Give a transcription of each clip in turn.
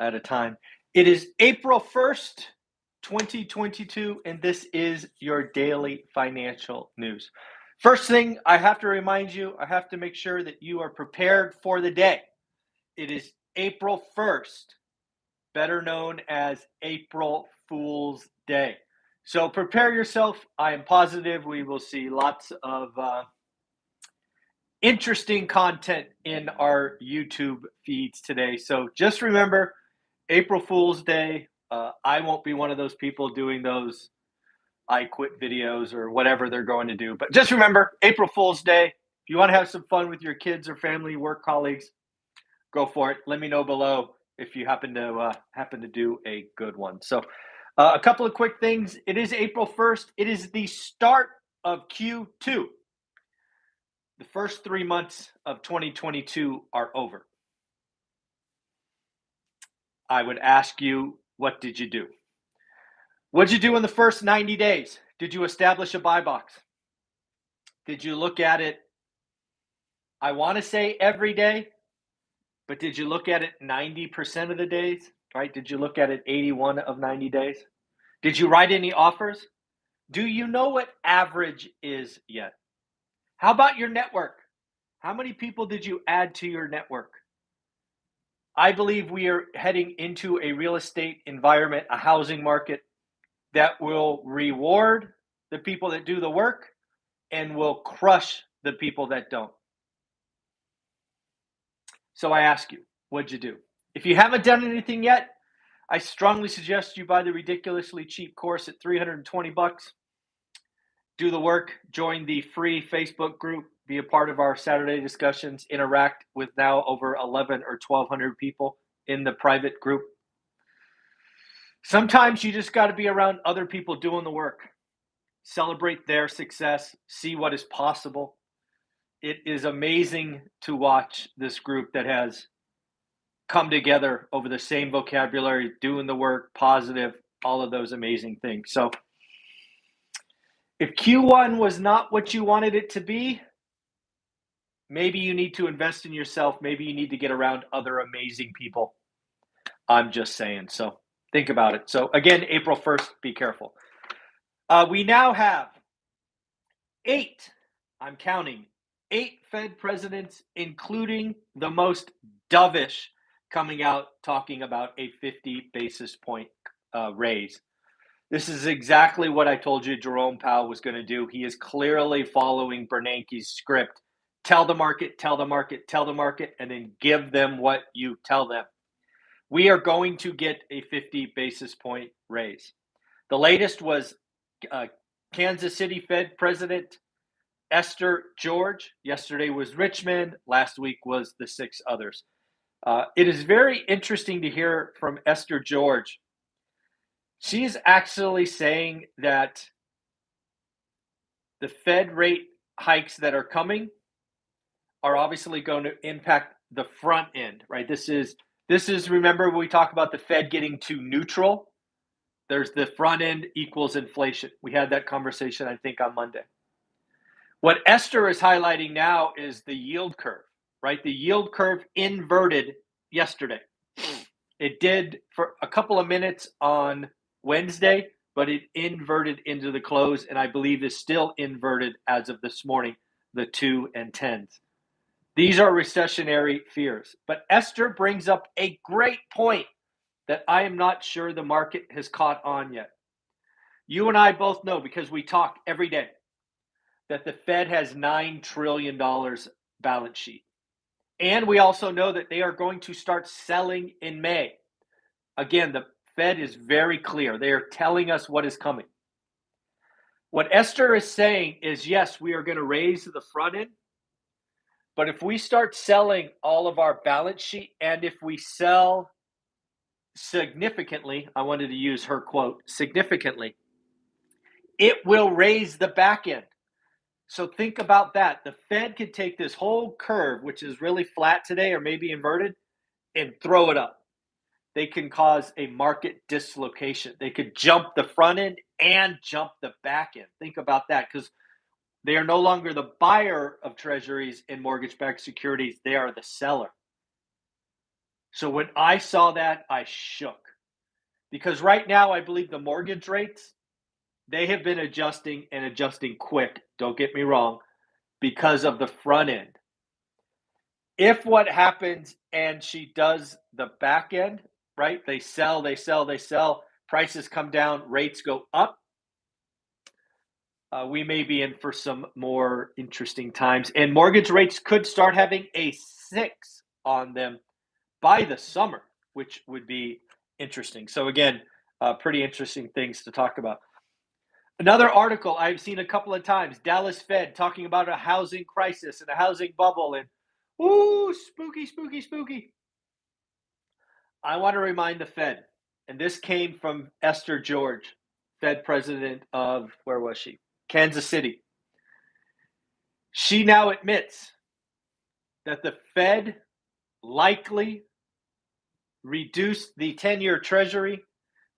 at a time. It is April 1st, 2022, and this is your daily financial news. First thing I have to remind you, I have to make sure that you are prepared for the day. It is April 1st, better known as April Fool's Day. So prepare yourself. I am positive we will see lots of interesting content in our YouTube feeds today. So just remember, April Fool's Day. I won't be one of those people doing those I quit videos or whatever they're going to do. But just remember, April Fool's Day. If you want to have some fun with your kids or family, work colleagues, go for it. Let me know below if you happen to do a good one. So a couple of quick things. It is April 1st. It is the start of Q2. The first 3 months of 2022 are over. I would ask you, what did you do? What did you do in the first 90 days? Did you establish a buy box? Did you look at it, I want to say every day, but did you look at it 90% of the days, right? Did you look at it 81 of 90 days? Did you write any offers? Do you know what average is yet? How about your network? How many people did you add to your network? I believe we are heading into a real estate environment, a housing market that will reward the people that do the work and will crush the people that don't. So I ask you, what'd you do? If you haven't done anything yet, I strongly suggest you buy the ridiculously cheap course at $320. Do the work, join the free Facebook group, be a part of our Saturday discussions, interact with now over 11 or 1,200 people in the private group. Sometimes you just got to be around other people doing the work. Celebrate their success, see what is possible. It is amazing to watch this group that has come together over the same vocabulary, doing the work, positive, all of those amazing things. So if Q1 was not what you wanted it to be, maybe you need to invest in yourself. Maybe you need to get around other amazing people. I'm just saying. So think about it. So again, April 1st, be careful. We now have 8, I'm counting, 8 Fed presidents, including the most dovish, coming out talking about a 50 basis point raise. This is exactly what I told you Jerome Powell was going to do. He is clearly following Bernanke's script. Tell the market, tell the market, tell the market, and then give them what you tell them. We are going to get a 50 basis point raise. The latest was Kansas City Fed President Esther George. Yesterday was Richmond. Last week was the 6 others. It is very interesting to hear from Esther George. She's actually saying that the Fed rate hikes that are coming are obviously going to impact the front end, right? This is, remember, we talk about the Fed getting to neutral. There's the front end equals inflation. We had that conversation, I think, on Monday. What Esther is highlighting now is the yield curve, right? The yield curve inverted yesterday. It did for a couple of minutes on Wednesday, but it inverted into the close, and I believe is still inverted as of this morning, the 2 and 10s. These are recessionary fears. But Esther brings up a great point that I am not sure the market has caught on yet. You and I both know, because we talk every day, that the Fed has $9 trillion balance sheet. And we also know that they are going to start selling in May. Again, the Fed is very clear. They are telling us what is coming. What Esther is saying is, yes, we are going to raise the front end, but if we start selling all of our balance sheet, and if we sell significantly, I wanted to use her quote, significantly, it will raise the back end. So think about that. The Fed could take this whole curve, which is really flat today or maybe inverted, and throw it up. They can cause a market dislocation. They could jump the front end and jump the back end. Think about that, because they are no longer the buyer of treasuries and mortgage-backed securities. They are the seller. So when I saw that, I shook. Because right now, I believe the mortgage rates, they have been adjusting and adjusting quick, don't get me wrong, because of the front end. If what happens and she does the back end, right? They sell, prices come down, rates go up. We may be in for some more interesting times. And mortgage rates could start having a 6 on them by the summer, which would be interesting. So, again, pretty interesting things to talk about. Another article I've seen a couple of times, Dallas Fed talking about a housing crisis and a housing bubble. And, ooh, spooky, spooky, spooky. I want to remind the Fed, and this came from Esther George, Fed president of, where was she? Kansas City. She now admits that the Fed likely reduced the 10-year Treasury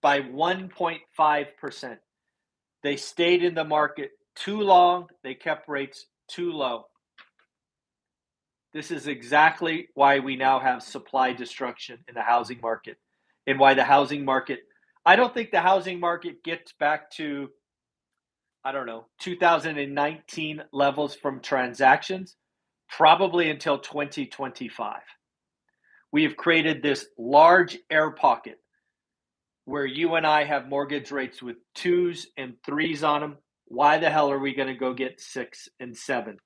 by 1.5%. They stayed in the market too long. They kept rates too low. This is exactly why we now have supply destruction in the housing market, and why the housing market, I don't think the housing market gets back to, 2019 levels from transactions, probably until 2025. We have created this large air pocket where you and I have mortgage rates with 2s and 3s on them. Why the hell are we going to go get 6 and 7?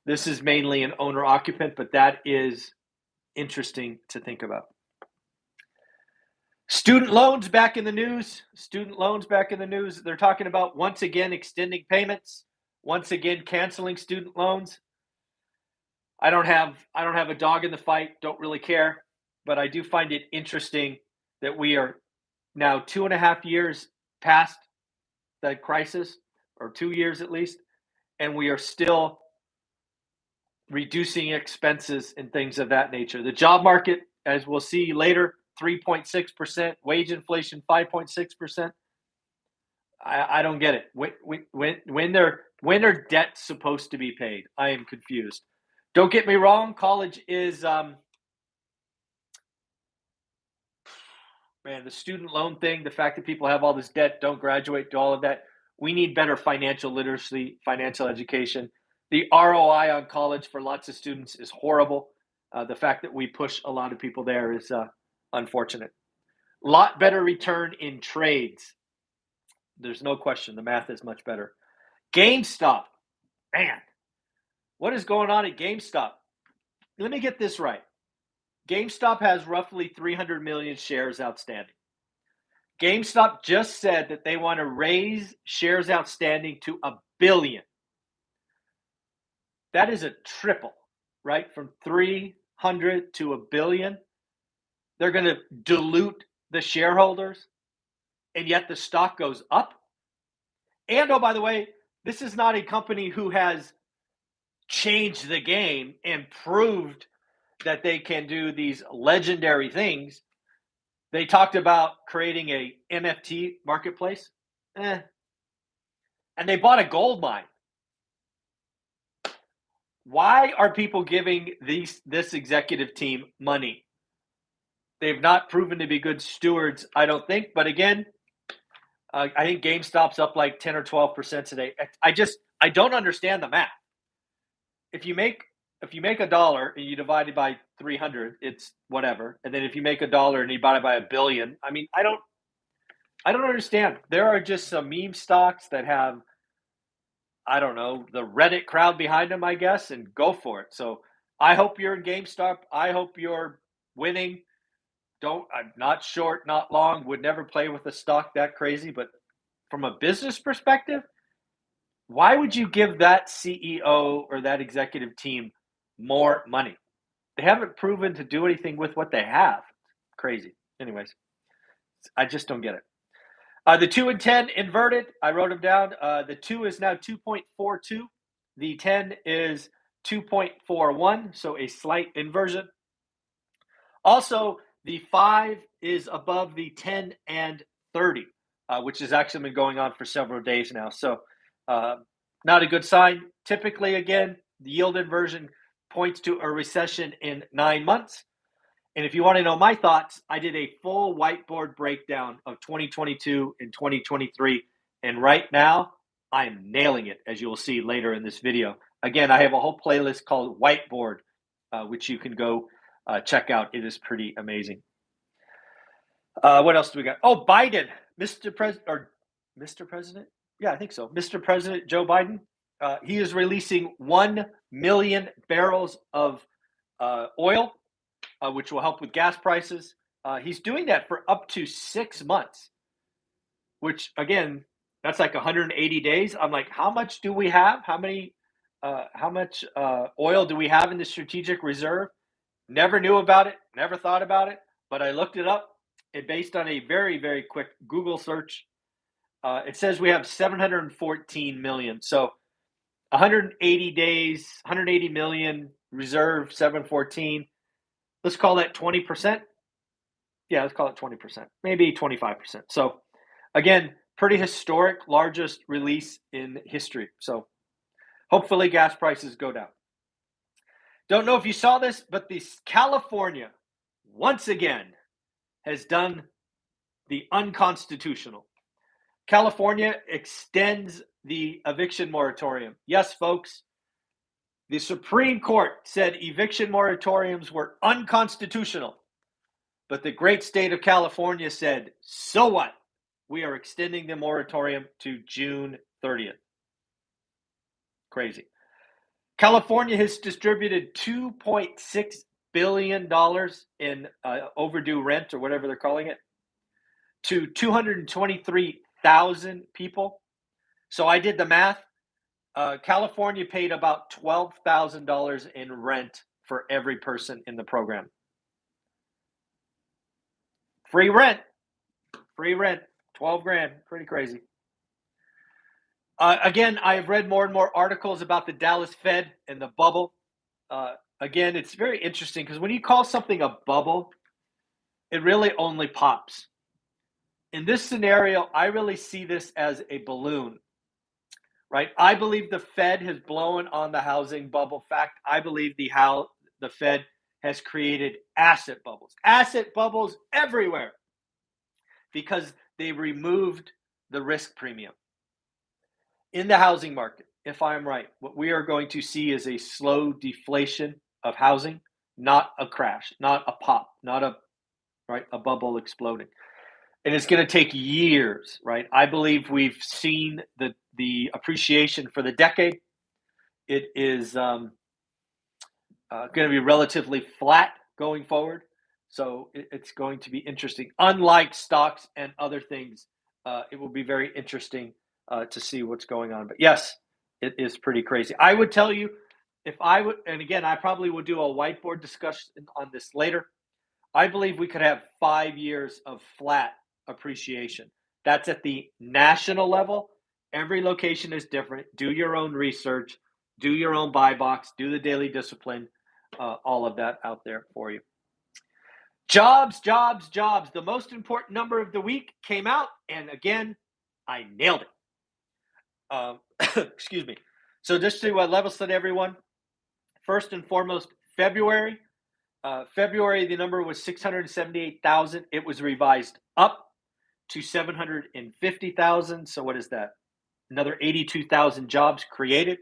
This is mainly an owner occupant, but that is interesting to think about. Student loans back in the news. They're talking about once again extending payments, once again canceling student loans. I don't have a dog in the fight, don't really care, but I do find it interesting that we are now 2.5 years past the crisis, or 2 years at least, and we are still reducing expenses and things of that nature. The job market, as we'll see later, 3.6%, wage inflation 5.6%. I don't get it. When are debts supposed to be paid? I am confused. Don't get me wrong, college is the student loan thing, the fact that people have all this debt, don't graduate, do all of that. We need better financial literacy, financial education. The ROI on college for lots of students is horrible. The fact that we push a lot of people there is unfortunate. Lot better return in trades. There's no question. The math is much better. GameStop. Man, what is going on at GameStop? Let me get this right. GameStop has roughly 300 million shares outstanding. GameStop just said that they want to raise shares outstanding to 1 billion. That is a triple, right? From 300 to 1 billion. They're going to dilute the shareholders, and yet the stock goes up. And, oh, by the way, this is not a company who has changed the game and proved that they can do these legendary things. They talked about creating a NFT marketplace. And they bought a gold mine. Why are people giving this executive team money? They've not proven to be good stewards, I don't think. But again, I think GameStop's up like 10 or 12% today. I don't understand the math. If you make $1 and you divide it by 300, it's whatever. And then if you make $1 and you divide it by 1 billion, I mean, I don't understand. There are just some meme stocks that have, I don't know, the Reddit crowd behind them, I guess, and go for it. So I hope you're in GameStop. I hope you're winning. I'm not short, not long, would never play with a stock that crazy. But from a business perspective, why would you give that CEO or that executive team more money? They haven't proven to do anything with what they have. Crazy. Anyways, I just don't get it. The 2 and 10 inverted. I wrote them down. The 2 is now 2.42. The 10 is 2.41, so a slight inversion. Also, the 5 is above the 10 and 30, which has actually been going on for several days now. So not a good sign. Typically, again, the yield inversion points to a recession in 9 months. And if you want to know my thoughts, I did a full whiteboard breakdown of 2022 and 2023. And right now, I'm nailing it, as you will see later in this video. Again, I have a whole playlist called Whiteboard, which you can go check out. It is pretty amazing. What else do we got? Oh, Biden, Mr. President, or Mr. President? Yeah, I think so. Mr. President Joe Biden, he is releasing 1 million barrels of oil, which will help with gas prices. He's doing that for up to 6 months, which again, that's like 180 days. I'm like, how much do we have? How much oil do we have in the strategic reserve? Never knew about it, never thought about it, but I looked it up. And based on a very, very quick Google search, it says we have 714 million. So 180 days, 180 million reserve, 714. Let's call that 20%. Yeah, let's call it 20%, maybe 25%. So again, pretty historic, largest release in history. So hopefully gas prices go down. Don't know if you saw this, but California, once again, has done the unconstitutional. California extends the eviction moratorium. Yes, folks, the Supreme Court said eviction moratoriums were unconstitutional, but the great state of California said, so what? We are extending the moratorium to June 30th. Crazy. California has distributed $2.6 billion in overdue rent, or whatever they're calling it, to 223,000 people. So I did the math. California paid about $12,000 in rent for every person in the program. Free rent, 12 grand, pretty crazy. Again, I've read more and more articles about the Dallas Fed and the bubble. Again, it's very interesting because when you call something a bubble, it really only pops. In this scenario, I really see this as a balloon, right? I believe the Fed has blown on the housing bubble. Fact, I believe the Fed has created asset bubbles everywhere because they removed the risk premium. In the housing market, if I'm right, what we are going to see is a slow deflation of housing, not a crash, not a pop, not a bubble exploding. And it's going to take years, right? I believe we've seen the appreciation for the decade. It is going to be relatively flat going forward. So it's going to be interesting. Unlike stocks and other things, it will be very interesting to see what's going on. But yes, it is pretty crazy. I would tell you, if I would, and again, I probably will do a whiteboard discussion on this later. I believe we could have 5 years of flat appreciation. That's at the national level. Every location is different. Do your own research, do your own buy box, do the daily discipline, all of that out there for you. Jobs. The most important number of the week came out, and again, I nailed it. Excuse me. So just to level set everyone, first and foremost, February, the number was 678,000. It was revised up to 750,000. So what is that? Another 82,000 jobs created.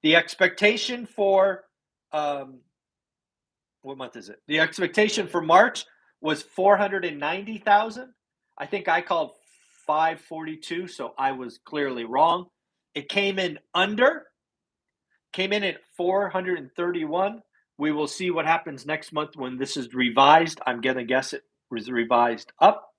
The expectation for what month is it? The expectation for March was 490,000. I think I called 542, so I was clearly wrong. It came in at 431. We will see what happens next month when this is revised. I'm going to guess it was revised up.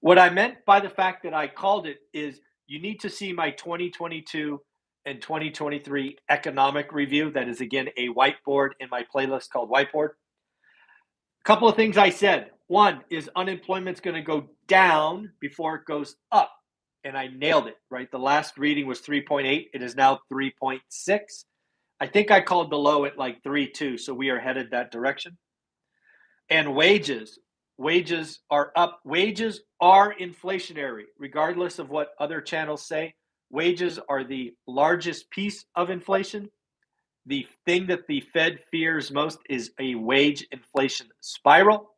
What I meant by the fact that I called it is you need to see my 2022 and 2023 economic review. That is, again, a whiteboard in my playlist called Whiteboard. A couple of things I said. One is unemployment's going to go down before it goes up. And I nailed it, right? The last reading was 3.8. It is now 3.6. I think I called the low at like 3.2, so we are headed that direction. And wages are up. Wages are inflationary, regardless of what other channels say. Wages are the largest piece of inflation. the thing that the Fed fears most is a wage inflation spiral.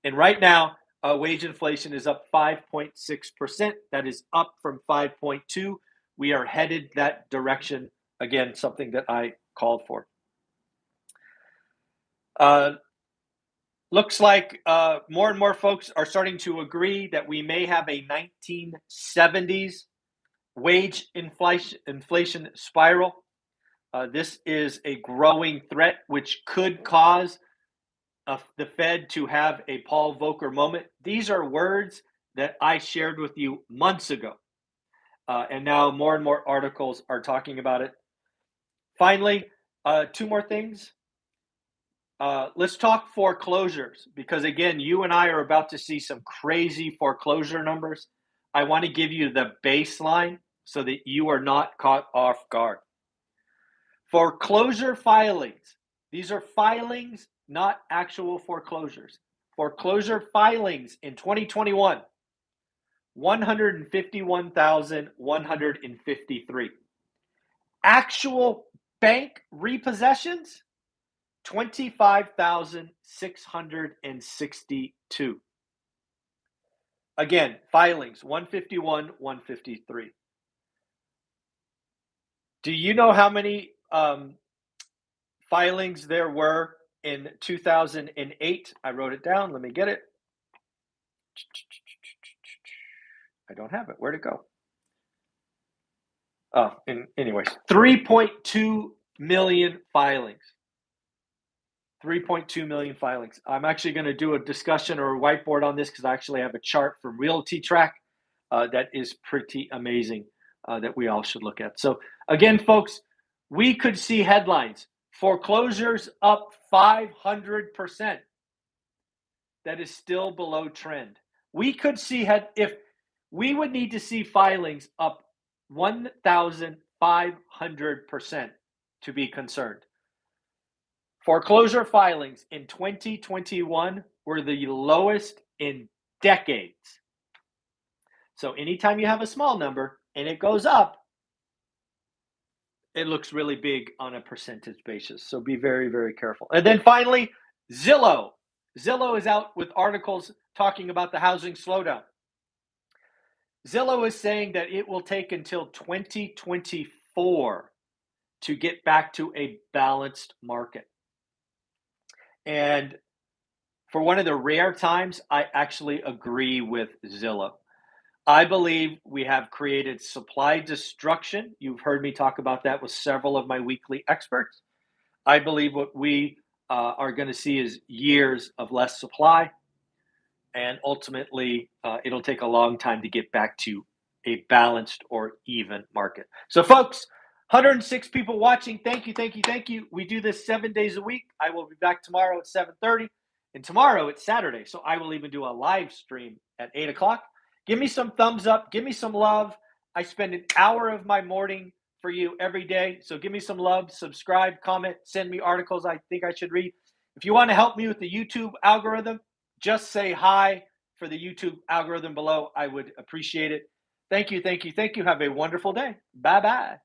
And right now, wage inflation is up 5.6%. That is up from 5.2. We are headed that direction. Again, something that I called for. Looks like more and more folks are starting to agree that we may have a 1970s wage inflation spiral. This is a growing threat, which could cause the Fed to have a Paul Volcker moment. These are words that I shared with you months ago. And now more and more articles are talking about it. Finally, two more things. Let's talk foreclosures, because again, you and I are about to see some crazy foreclosure numbers. I want to give you the baseline so that you are not caught off guard. Foreclosure filings. These are filings, not actual foreclosures. Foreclosure filings in 2021, 151,153. Actual bank repossessions, 25,662. Again, filings, 151, 153. Do you know how many filings there were in 2008? I wrote it down. Let me get it. I don't have it. Where'd it go? Oh, anyways, 3.2 million filings. 3.2 million filings. I'm actually going to do a discussion or a whiteboard on this because I actually have a chart from Realty Track that is pretty amazing that we all should look at. So again, folks, we could see headlines. Foreclosures up 500%. That is still below trend. We could see if we would need to see filings up 1,500% to be concerned. Foreclosure filings in 2021 were the lowest in decades. So anytime you have a small number and it goes up, it looks really big on a percentage basis. So be very, very careful. And then finally, Zillow. Zillow is out with articles talking about the housing slowdown. Zillow is saying that it will take until 2024 to get back to a balanced market. And for one of the rare times, I actually agree with Zillow. I believe we have created supply destruction. You've heard me talk about that with several of my weekly experts. I believe what we are going to see is years of less supply. And ultimately, it'll take a long time to get back to a balanced or even market. So, folks, 106 people watching. Thank you, thank you, thank you. We do this 7 days a week. I will be back tomorrow at 7:30. And tomorrow it's Saturday, so I will even do a live stream at 8 o'clock. Give me some thumbs up. Give me some love. I spend an hour of my morning for you every day. So give me some love. Subscribe, comment, send me articles I think I should read. If you want to help me with the YouTube algorithm, just say hi for the YouTube algorithm below. I would appreciate it. Thank you, thank you, thank you. Have a wonderful day. Bye-bye.